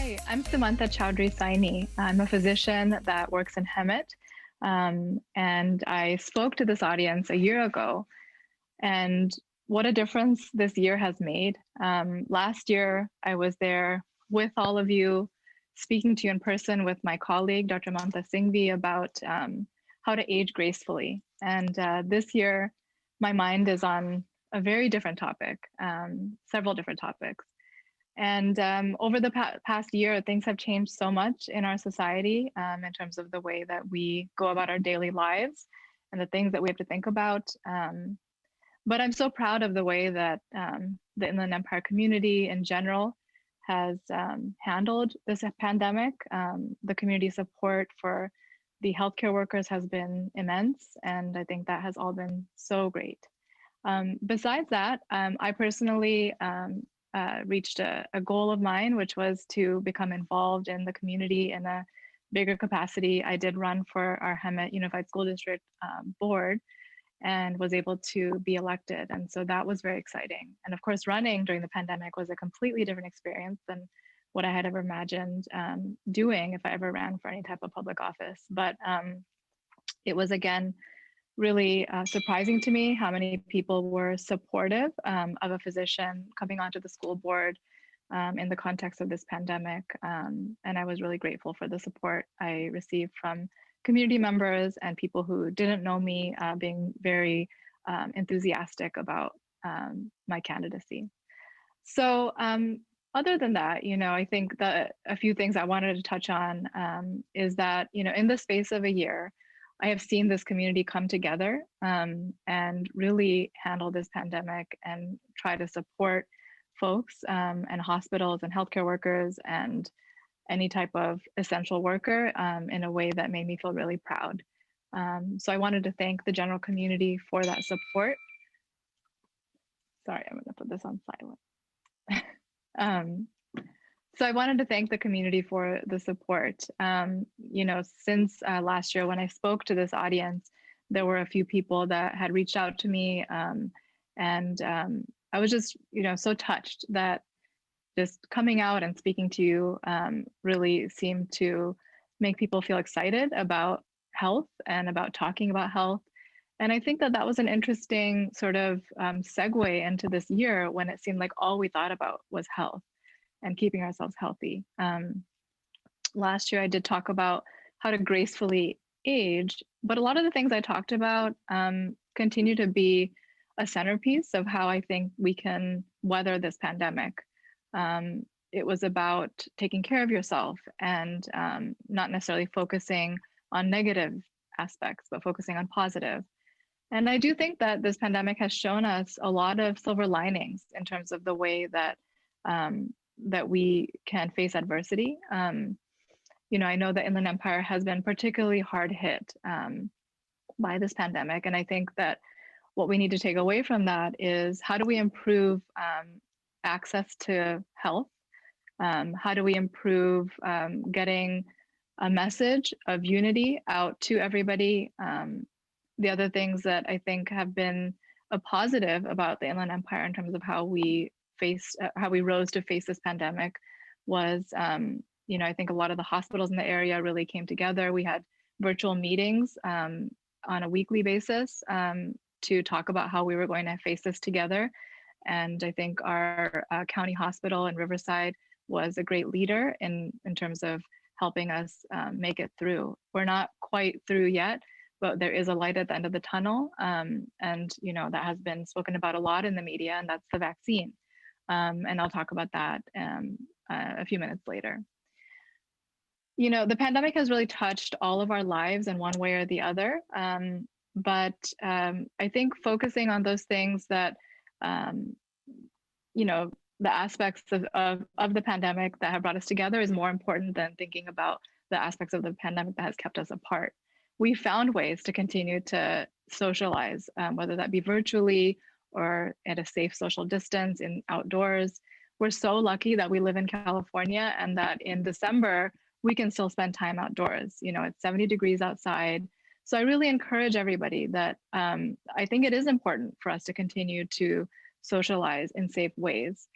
Hi, I'm Sumanta Chaudhuri Saini. I'm a physician that works in Hemet, and I spoke to this audience a year ago, and what a difference this year has made. Last year, I was there with all of you, speaking to you in person with my colleague, Dr. Mamta Singhvi, about how to age gracefully. And this year, my mind is on a very different topic, several different topics. And over the past year, things have changed so much in our society in terms of the way that we go about our daily lives and the things that we have to think about. But I'm so proud of the way that the Inland Empire community in general has handled this pandemic. The community support for the healthcare workers has been immense, and I think that has all been so great. Besides that, I personally reached a goal of mine, which was to become involved in the community in a bigger capacity. I did run for our Hemet Unified School District board and was able to be elected. And so that was very exciting. And of course, running during the pandemic was a completely different experience than what I had ever imagined doing if I ever ran for any type of public office. But it was, again, really surprising to me how many people were supportive of a physician coming onto the school board in the context of this pandemic. And I was really grateful for the support I received from community members and people who didn't know me being very enthusiastic about my candidacy. So other than that, I think that a few things I wanted to touch on is that, in the space of a year, I have seen this community come together and really handle this pandemic and try to support folks and hospitals and healthcare workers and any type of essential worker in a way that made me feel really proud. So I wanted to thank the general community for that support. Sorry, I'm going to put this on silent. So I wanted to thank the community for the support. Since last year when I spoke to this audience, there were a few people that had reached out to me, and I was just, so touched that just coming out and speaking to you really seemed to make people feel excited about health and about talking about health. And I think that that was an interesting sort of segue into this year when it seemed like all we thought about was health and keeping ourselves healthy. Last year, I did talk about how to gracefully age, but a lot of the things I talked about continue to be a centerpiece of how I think we can weather this pandemic. It was about taking care of yourself and not necessarily focusing on negative aspects, but focusing on positive. And I do think that this pandemic has shown us a lot of silver linings in terms of the way that that we can face adversity. I know the Inland Empire has been particularly hard hit by this pandemic. And I think that what we need to take away from that is how do we improve access to health? How do we improve getting a message of unity out to everybody? The other things that I think have been a positive about the Inland Empire in terms of how we rose to face this pandemic was, I think a lot of the hospitals in the area really came together. We had virtual meetings on a weekly basis to talk about how we were going to face this together. And I think our county hospital in Riverside was a great leader in terms of helping us make it through. We're not quite through yet, but there is a light at the end of the tunnel. And, that has been spoken about a lot in the media, and that's the vaccine. And I'll talk about that a few minutes later. The pandemic has really touched all of our lives in one way or the other. But I think focusing on those things that, the aspects of the pandemic that have brought us together is more important than thinking about the aspects of the pandemic that has kept us apart. We found ways to continue to socialize, whether that be virtually or at a safe social distance in outdoors. We're so lucky that we live in California and that in December, we can still spend time outdoors. It's 70 degrees outside. So I really encourage everybody that I think it is important for us to continue to socialize in safe ways.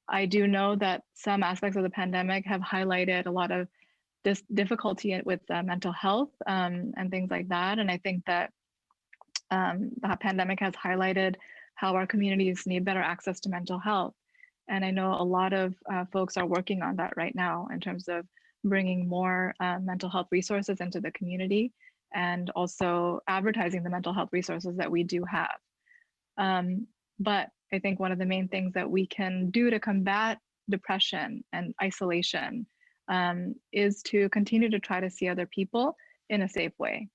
I do know that some aspects of the pandemic have highlighted a lot of this difficulty with mental health and things like that. And I think that the pandemic has highlighted how our communities need better access to mental health. And I know a lot of folks are working on that right now in terms of bringing more mental health resources into the community and also advertising the mental health resources that we do have. But I think one of the main things that we can do to combat depression and isolation is to continue to try to see other people in a safe way.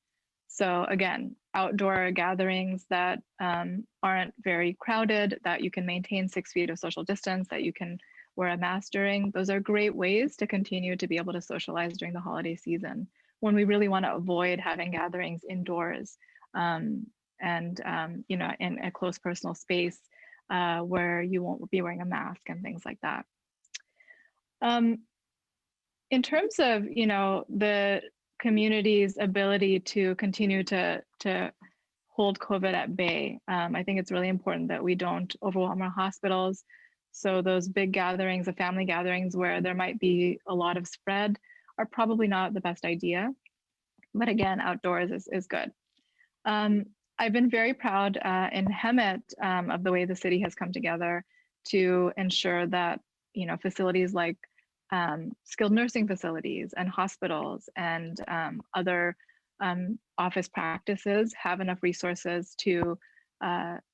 So again, outdoor gatherings that aren't very crowded, that you can maintain 6 feet of social distance, that you can wear a mask during, those are great ways to continue to be able to socialize during the holiday season when we really want to avoid having gatherings indoors and in a close personal space where you won't be wearing a mask and things like that. In terms of, the community's ability to continue to hold COVID at bay, I think it's really important that we don't overwhelm our hospitals. So those big gatherings, the family gatherings where there might be a lot of spread are probably not the best idea. But again, outdoors is good. I've been very proud in Hemet of the way the city has come together to ensure that, facilities like skilled nursing facilities and hospitals and other office practices have enough resources to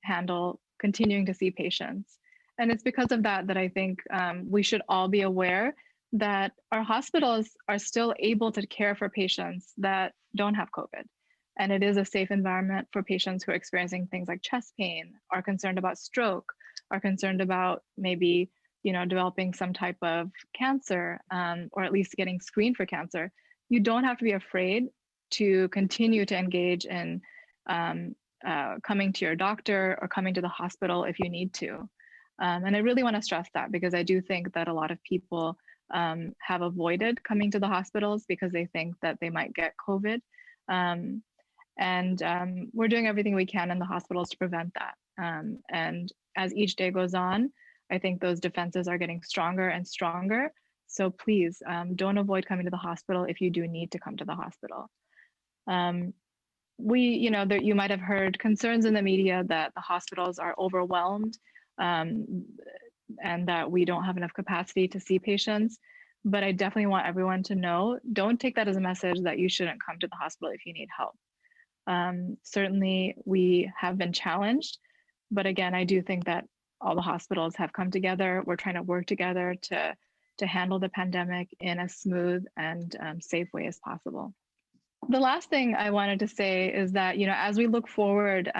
handle continuing to see patients. And it's because of that that I think we should all be aware that our hospitals are still able to care for patients that don't have COVID. And it is a safe environment for patients who are experiencing things like chest pain, are concerned about stroke, are concerned about maybe developing some type of cancer, or at least getting screened for cancer. You don't have to be afraid to continue to engage in coming to your doctor or coming to the hospital if you need to. And I really want to stress that because I do think that a lot of people have avoided coming to the hospitals because they think that they might get COVID. And we're doing everything we can in the hospitals to prevent that. And as each day goes on, I think those defenses are getting stronger and stronger. So please don't avoid coming to the hospital if you do need to come to the hospital. You might have heard concerns in the media that the hospitals are overwhelmed and that we don't have enough capacity to see patients. But I definitely want everyone to know, don't take that as a message that you shouldn't come to the hospital if you need help. Certainly we have been challenged, but again, I do think that all the hospitals have come together. We're trying to work together to handle the pandemic in a smooth and safe way as possible. The last thing I wanted to say is that, as we look forward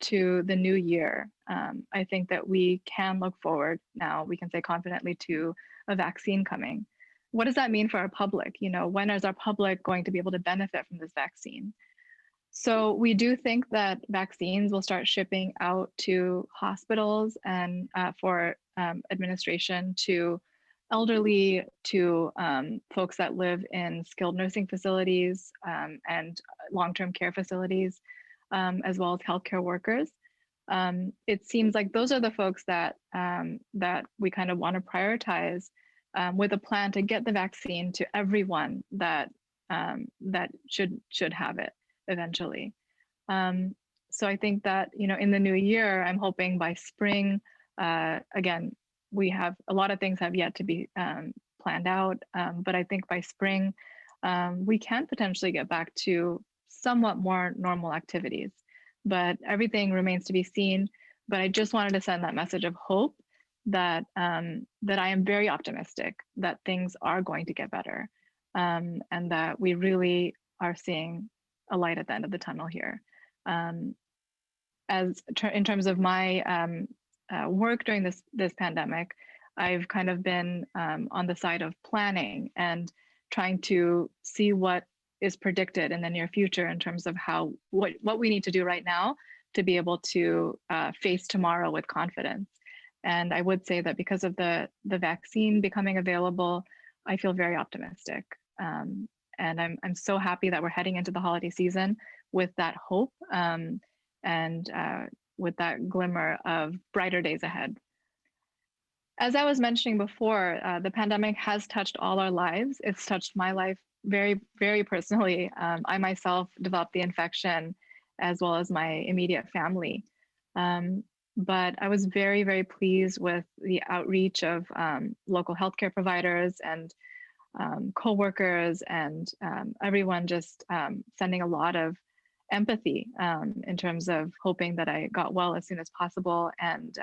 to the new year, I think that we can look forward now, we can say confidently, to a vaccine coming. What does that mean for our public? When is our public going to be able to benefit from this vaccine? So we do think that vaccines will start shipping out to hospitals and for administration to elderly, to folks that live in skilled nursing facilities and long-term care facilities, as well as healthcare workers. It seems like those are the folks that we kind of want to prioritize with a plan to get the vaccine to everyone that should have it eventually. So I think that, in the new year, I'm hoping by spring, again, we have a lot of things have yet to be planned out, but I think by spring, we can potentially get back to somewhat more normal activities, but everything remains to be seen. But I just wanted to send that message of hope that that I am very optimistic that things are going to get better, and that we really are seeing a light at the end of the tunnel here. In terms of my work during this pandemic, I've kind of been on the side of planning and trying to see what is predicted in the near future in terms of what we need to do right now to be able to face tomorrow with confidence. And I would say that because of the vaccine becoming available, I feel very optimistic. And I'm so happy that we're heading into the holiday season with that hope and with that glimmer of brighter days ahead. as I was mentioning before, the pandemic has touched all our lives. It's touched my life very, very personally. I myself developed the infection as well as my immediate family. Um, but I was very, very pleased with the outreach of local healthcare providers and coworkers and everyone just sending a lot of empathy in terms of hoping that I got well as soon as possible. And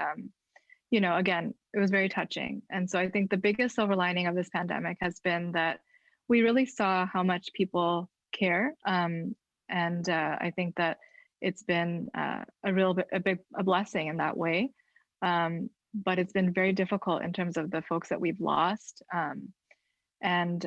again, it was very touching. And so I think the biggest silver lining of this pandemic has been that we really saw how much people care. And I think that it's been a blessing in that way. But it's been very difficult in terms of the folks that we've lost. And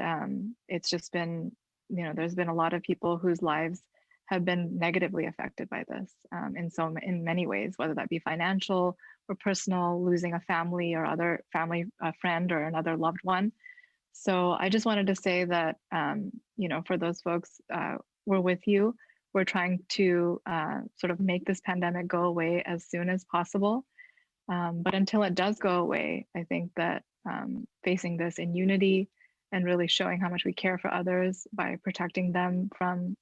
it's just been, there's been a lot of people whose lives have been negatively affected by this in many ways, whether that be financial or personal, losing a family or other family, a friend or another loved one. So I just wanted to say that, for those folks, we're with you. We're trying to sort of make this pandemic go away as soon as possible. But until it does go away, I think that facing this in unity and really showing how much we care for others by protecting them from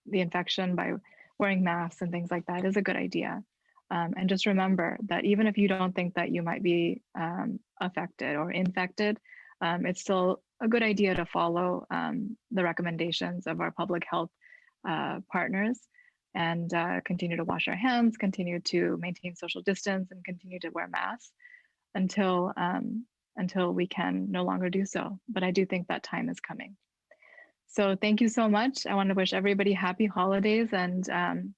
the infection by wearing masks and things like that is a good idea. And just remember that even if you don't think that you might be affected or infected, it's still a good idea to follow the recommendations of our public health partners and continue to wash our hands, continue to maintain social distance, and continue to wear masks until we can no longer do so. But I do think that time is coming. So thank you so much. I want to wish everybody happy holidays, and I'm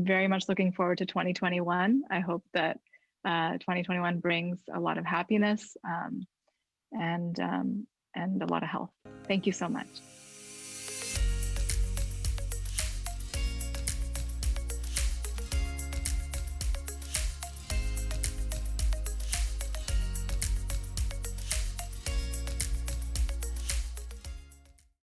very much looking forward to 2021. I hope that 2021 brings a lot of happiness and a lot of health. Thank you so much.